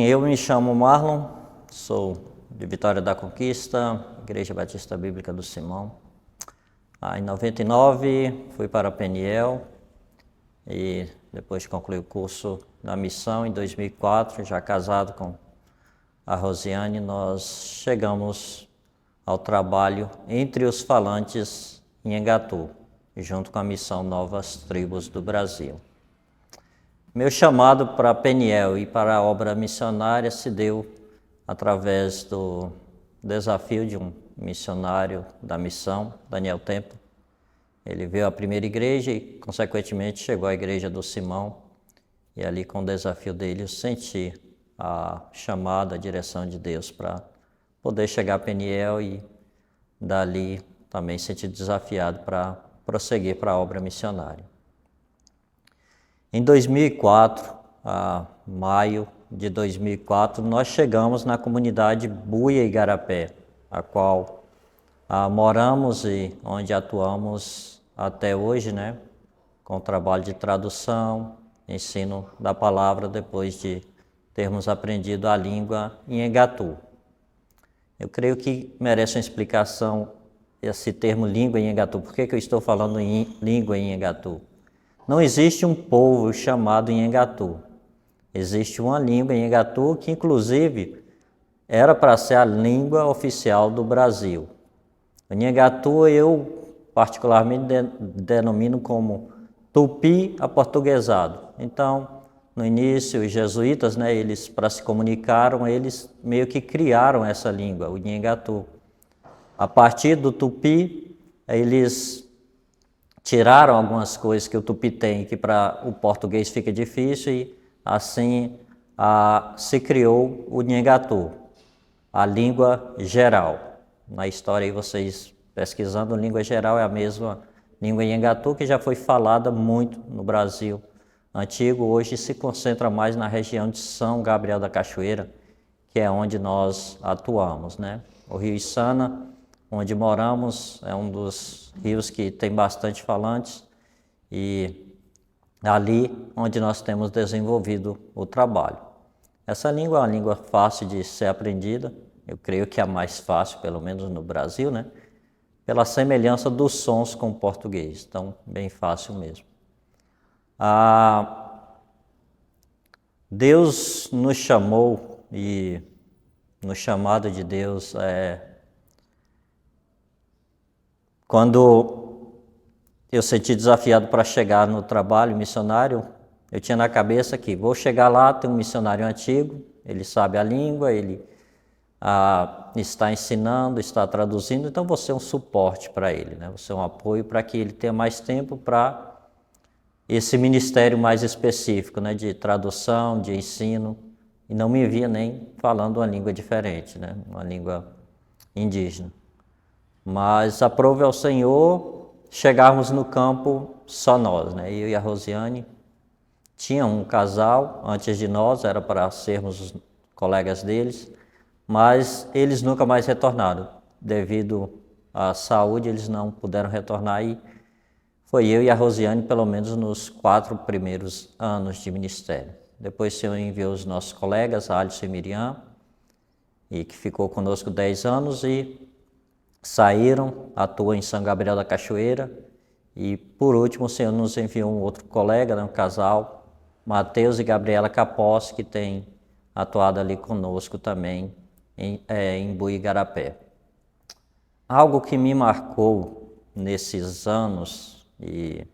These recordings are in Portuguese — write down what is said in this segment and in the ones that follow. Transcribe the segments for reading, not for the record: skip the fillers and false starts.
Bem, eu me chamo Marlon, sou de Vitória da Conquista, Igreja Batista Bíblica do Simão. Em 99 fui para Peniel e depois de concluir o curso da missão, em 2004, já casado com a Rosiane, nós chegamos ao trabalho entre os falantes em Engatu, junto com a missão Novas Tribos do Brasil. Meu chamado para Peniel e para a obra missionária se deu através do desafio de um missionário da missão, Daniel Tempo. Ele veio à primeira igreja e, consequentemente, chegou à igreja do Simão. E ali, com o desafio dele, eu senti a chamada, a direção de Deus para poder chegar a Peniel e, dali, também senti desafiado para prosseguir para a obra missionária. Em 2004, maio de 2004, nós chegamos na comunidade Buia Igarapé, a qual moramos e onde atuamos até hoje, né, com o trabalho de tradução, ensino da palavra depois de termos aprendido a língua em Engatu. Eu creio que merece uma explicação esse termo língua em Engatu. Por que eu estou falando em língua em Engatu? Não existe um povo chamado Engatu. Existe uma língua em Engatu que, inclusive, era para ser a língua oficial do Brasil. O Engatu eu, particularmente, denomino como tupi aportuguesado. Então, no início, os jesuítas, eles, para se comunicaram, eles meio que criaram essa língua, o Engatu. A partir do tupi, eles tiraram algumas coisas que o tupi tem, que para o português fica difícil, e assim se criou o Engatu, a língua geral. Na história aí vocês pesquisando, língua geral é a mesma língua Engatu que já foi falada muito no Brasil antigo, hoje se concentra mais na região de São Gabriel da Cachoeira, que é onde nós atuamos, né? O Rio Içana, onde moramos, é um dos rios que tem bastante falantes e ali onde nós temos desenvolvido o trabalho. Essa língua é uma língua fácil de ser aprendida, eu creio que é a mais fácil, pelo menos no Brasil, né? Pela semelhança dos sons com o português, então bem fácil mesmo. Deus nos chamou e no chamado de Deus quando eu senti desafiado para chegar no trabalho missionário, eu tinha na cabeça que vou chegar lá, tem um missionário antigo, ele sabe a língua, ele está ensinando, está traduzindo, então vou ser um suporte para ele, né? Vou ser um apoio para que ele tenha mais tempo para esse ministério mais específico, né? De tradução, de ensino, e não me via nem falando uma língua diferente, né? Uma língua indígena. Mas aprove ao Senhor chegarmos no campo só nós, né? Eu e a Rosiane. Tinha um casal antes de nós, era para sermos os colegas deles, mas eles nunca mais retornaram. Devido à saúde, eles não puderam retornar e foi eu e a Rosiane, pelo menos nos 4 primeiros anos de ministério. Depois o Senhor enviou os nossos colegas, Alisson e Miriam, e que ficou conosco 10 anos e saíram, atuam em São Gabriel da Cachoeira. E por último o Senhor nos enviou um outro colega, um casal, Mateus e Gabriela Capós, que tem atuado ali conosco também em Buia Igarapé. Algo que me marcou nesses anos e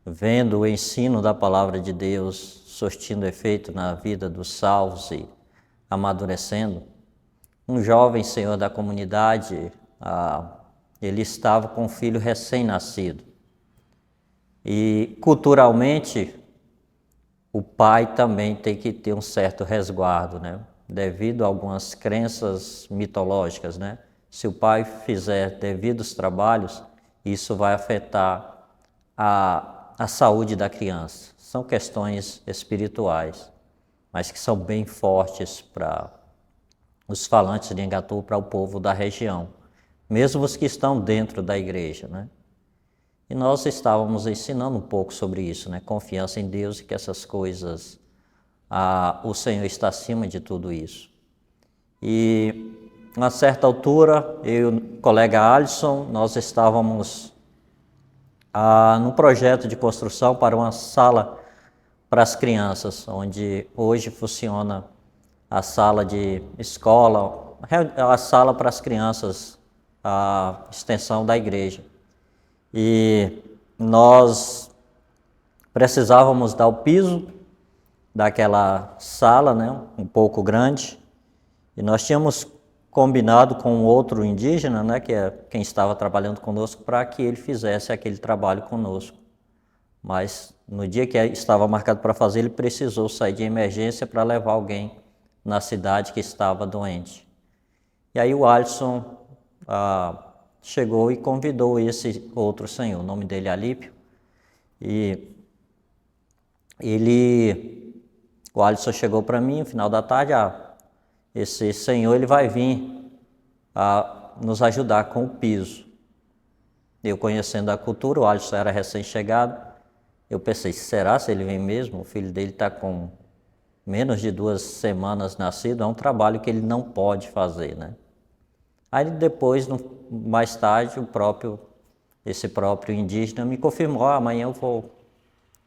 vendo o ensino da palavra de Deus surtindo efeito na vida dos salvos e amadurecendo, um jovem senhor da comunidade, ele estava com um filho recém-nascido. E culturalmente, o pai também tem que ter um certo resguardo, né? Devido a algumas crenças mitológicas, né? Se o pai fizer devidos trabalhos, isso vai afetar a saúde da criança. São questões espirituais, mas que são bem fortes para os falantes de Engatu, para o povo da região, mesmo os que estão dentro da igreja, né? E nós estávamos ensinando um pouco sobre isso, né? Confiança em Deus e que essas coisas o Senhor está acima de tudo isso. E, a uma certa altura, eu e o colega Alisson, nós estávamos num projeto de construção para uma sala para as crianças, onde hoje funciona a sala de escola, a sala para as crianças, a extensão da igreja. E nós precisávamos dar o piso daquela sala, né, um pouco grande, e nós tínhamos combinado com outro indígena, né, que é quem estava trabalhando conosco, para que ele fizesse aquele trabalho conosco. Mas no dia que estava marcado para fazer, ele precisou sair de emergência para levar alguém na cidade que estava doente. E aí o Alisson chegou e convidou esse outro senhor, o nome dele é Alípio, e o Alisson chegou para mim no final da tarde, esse senhor ele vai vir nos ajudar com o piso. Eu conhecendo a cultura, o Alisson era recém-chegado, eu pensei, será se ele vem mesmo? O filho dele está com menos de 2 semanas nascido, é um trabalho que ele não pode fazer, né? Aí depois, mais tarde, esse próprio indígena me confirmou, amanhã eu vou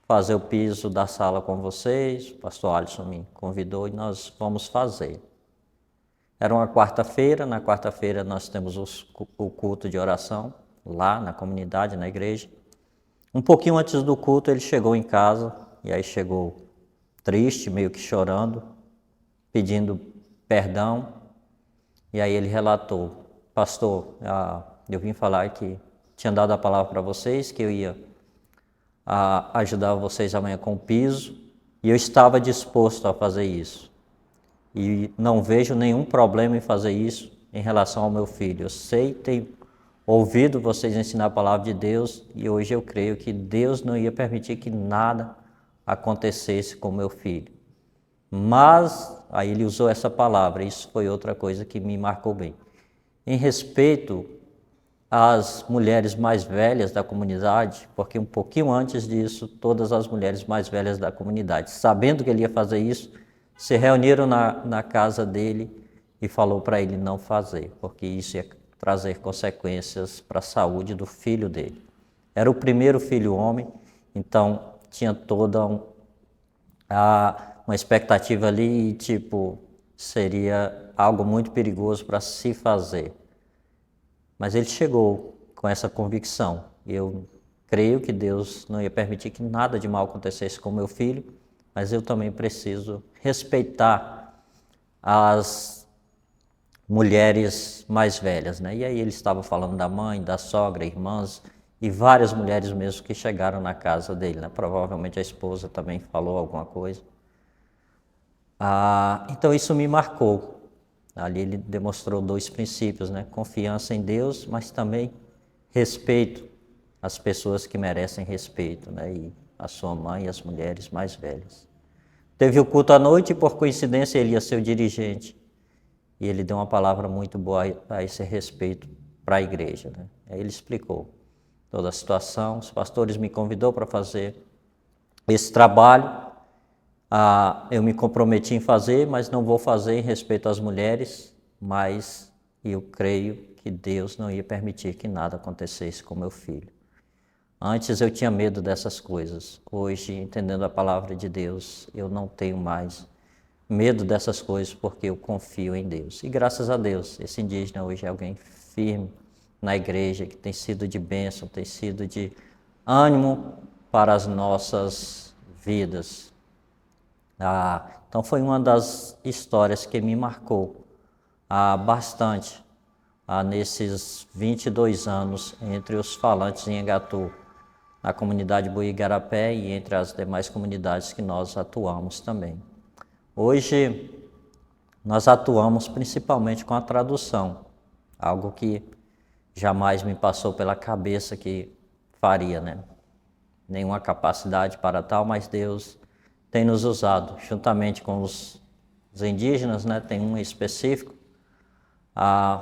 fazer o piso da sala com vocês, o pastor Alisson me convidou e nós vamos fazer. Era uma quarta-feira, na quarta-feira nós temos o culto de oração, lá na comunidade, na igreja. Um pouquinho antes do culto ele chegou em casa, e aí chegou triste, meio que chorando, pedindo perdão, e aí ele relatou, pastor, eu vim falar que tinha dado a palavra para vocês, que eu ia ajudar vocês amanhã com o piso, e eu estava disposto a fazer isso. E não vejo nenhum problema em fazer isso em relação ao meu filho. Eu sei, tenho ouvido vocês ensinar a palavra de Deus, e hoje eu creio que Deus não ia permitir que nada acontecesse com meu filho. Mas, aí ele usou essa palavra, isso foi outra coisa que me marcou bem. Em respeito às mulheres mais velhas da comunidade, porque um pouquinho antes disso, todas as mulheres mais velhas da comunidade, sabendo que ele ia fazer isso, se reuniram na casa dele e falou para ele não fazer, porque isso ia trazer consequências para a saúde do filho dele. Era o primeiro filho homem, então tinha toda uma expectativa ali, tipo, seria algo muito perigoso para se fazer. Mas ele chegou com essa convicção. Eu creio que Deus não ia permitir que nada de mal acontecesse com meu filho, mas eu também preciso respeitar as mulheres mais velhas, né? E aí ele estava falando da mãe, da sogra, irmãs e várias mulheres mesmo que chegaram na casa dele, né? Provavelmente a esposa também falou alguma coisa. Então isso me marcou. Ali ele demonstrou 2 princípios, né? Confiança em Deus, mas também respeito às pessoas que merecem respeito, né? E a sua mãe e as mulheres mais velhas. Teve o culto à noite e, por coincidência, ele ia ser o dirigente. E ele deu uma palavra muito boa a esse respeito para a igreja, né? Aí ele explicou toda a situação. Os pastores me convidou para fazer esse trabalho. Eu me comprometi em fazer, mas não vou fazer em respeito às mulheres, mas eu creio que Deus não ia permitir que nada acontecesse com meu filho. Antes eu tinha medo dessas coisas. Hoje, entendendo a palavra de Deus, eu não tenho mais medo dessas coisas porque eu confio em Deus. E graças a Deus, esse indígena hoje é alguém firme na igreja, que tem sido de bênção, tem sido de ânimo para as nossas vidas. Então foi uma das histórias que me marcou bastante nesses 22 anos entre os falantes em Engatu, na comunidade Buigarapé e entre as demais comunidades que nós atuamos também. Hoje nós atuamos principalmente com a tradução, algo que jamais me passou pela cabeça que faria, né? Nenhuma capacidade para tal, mas Deus tem nos usado, juntamente com os indígenas, né? Tem um específico,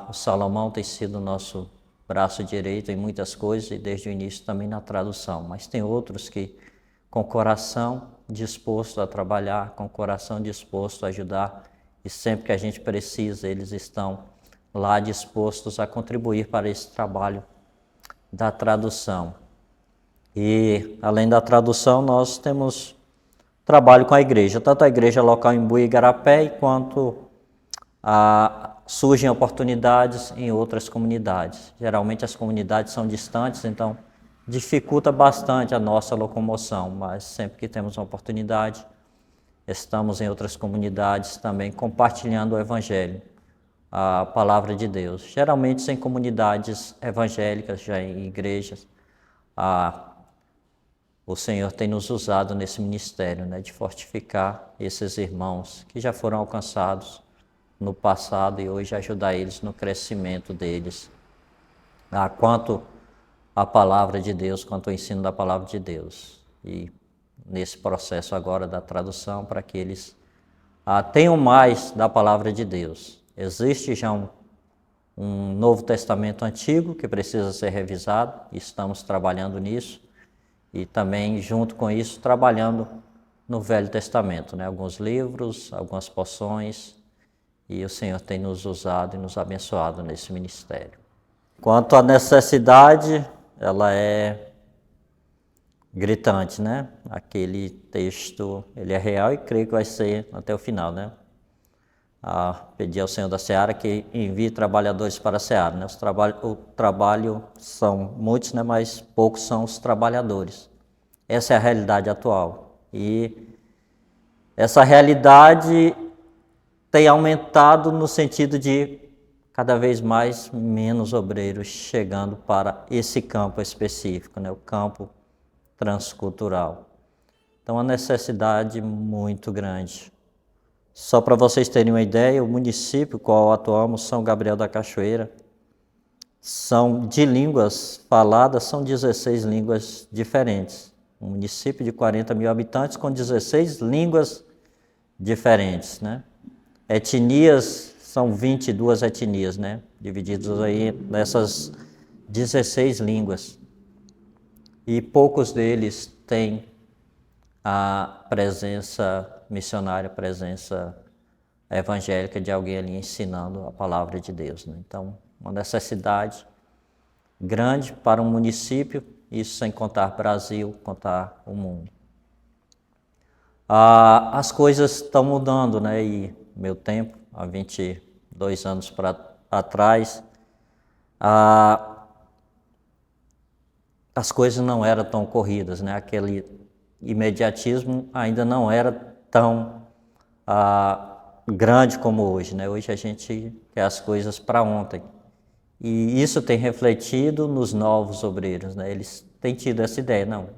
o Salomão tem sido nosso braço direito em muitas coisas e desde o início também na tradução, mas tem outros que com coração dispostos a trabalhar, com o coração disposto a ajudar, e sempre que a gente precisa, eles estão lá dispostos a contribuir para esse trabalho da tradução. E, além da tradução, nós temos trabalho com a igreja, tanto a igreja local em Buí e Igarapé, quanto surgem oportunidades em outras comunidades. Geralmente as comunidades são distantes, então dificulta bastante a nossa locomoção, mas sempre que temos uma oportunidade, estamos em outras comunidades também compartilhando o Evangelho, a palavra de Deus. Geralmente em comunidades evangélicas, já em igrejas, o Senhor tem nos usado nesse ministério, né, de fortificar esses irmãos que já foram alcançados no passado e hoje ajudar eles no crescimento deles, quanto a palavra de Deus, quanto ao ensino da palavra de Deus. E nesse processo agora da tradução, para que eles tenham mais da palavra de Deus. Existe já um Novo Testamento antigo que precisa ser revisado, e estamos trabalhando nisso, e também junto com isso trabalhando no Velho Testamento, né? Alguns livros, algumas porções, e o Senhor tem nos usado e nos abençoado nesse ministério. Quanto à necessidade, ela é gritante, né? Aquele texto, ele é real e creio que vai ser até o final, né? Pedir ao Senhor da Seara que envie trabalhadores para a Seara, né? O trabalho são muitos, né? Mas poucos são os trabalhadores. Essa é a realidade atual. E essa realidade tem aumentado no sentido de cada vez menos obreiros chegando para esse campo específico, né? O campo transcultural. Então, a necessidade muito grande. Só para vocês terem uma ideia, o município qual atuamos, São Gabriel da Cachoeira, são de línguas faladas, são 16 línguas diferentes. Um município de 40 mil habitantes com 16 línguas diferentes, né? Etnias, são 22 etnias, né? Divididas aí nessas 16 línguas. E poucos deles têm a presença missionária, a presença evangélica de alguém ali ensinando a palavra de Deus, né? Então, uma necessidade grande para um município, isso sem contar Brasil, contar o mundo. As coisas estão mudando, né? E meu tempo, há 22 anos atrás, as coisas não eram tão corridas, né? Aquele imediatismo ainda não era tão grande como hoje, né? Hoje a gente quer as coisas para ontem. E isso tem refletido nos novos obreiros, né? Eles têm tido essa ideia, não?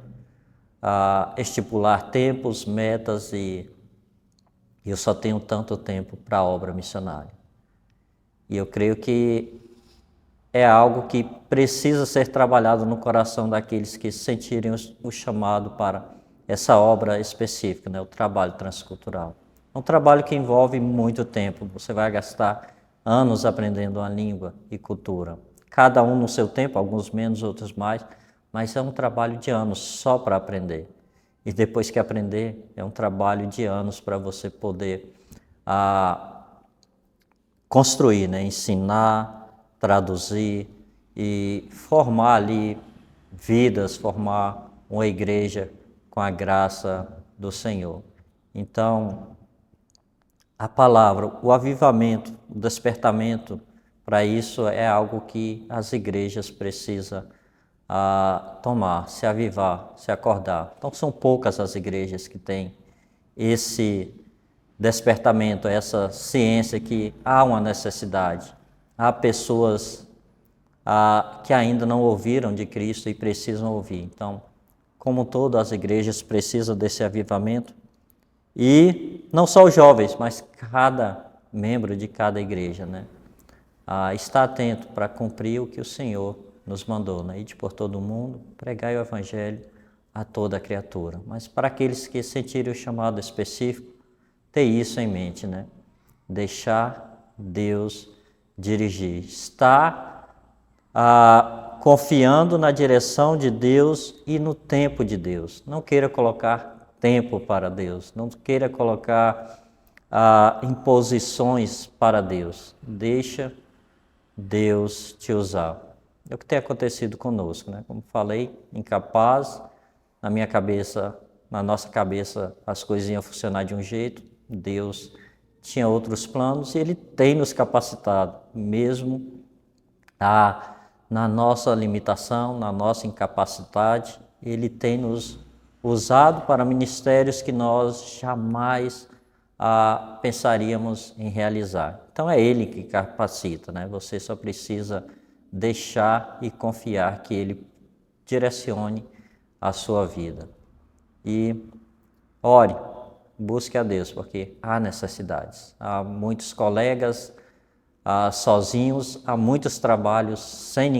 Estipular tempos, metas, e eu só tenho tanto tempo para a obra missionária. E eu creio que é algo que precisa ser trabalhado no coração daqueles que sentirem o chamado para essa obra específica, né? O trabalho transcultural. É um trabalho que envolve muito tempo, você vai gastar anos aprendendo uma língua e cultura. Cada um no seu tempo, alguns menos, outros mais, mas é um trabalho de anos só para aprender. E depois que aprender, é um trabalho de anos para você poder construir, né? Ensinar, traduzir e formar ali vidas, formar uma igreja com a graça do Senhor. Então, a palavra, o avivamento, o despertamento para isso é algo que as igrejas precisam tomar, se avivar, se acordar. Então, são poucas as igrejas que têm esse despertamento, essa ciência que há uma necessidade. Há pessoas que ainda não ouviram de Cristo e precisam ouvir. Então, como todas as igrejas precisam desse avivamento, e não só os jovens, mas cada membro de cada igreja, né? Está atento para cumprir o que o Senhor nos mandou, né? Ir por todo o mundo, pregar o Evangelho a toda a criatura. Mas para aqueles que sentirem o chamado específico, ter isso em mente, né? Deixar Deus dirigir. Estar confiando na direção de Deus e no tempo de Deus. Não queira colocar tempo para Deus, não queira colocar imposições para Deus. Deixa Deus te usar. É o que tem acontecido conosco, né? Como falei, incapaz, na minha cabeça, na nossa cabeça, as coisas iam funcionar de um jeito, Deus tinha outros planos e Ele tem nos capacitado, mesmo na nossa limitação, na nossa incapacidade, Ele tem nos usado para ministérios que nós jamais pensaríamos em realizar. Então é Ele que capacita, né? Você só precisa deixar e confiar que Ele direcione a sua vida. E ore, busque a Deus, porque há necessidades. Há muitos colegas sozinhos, há muitos trabalhos sem ninguém.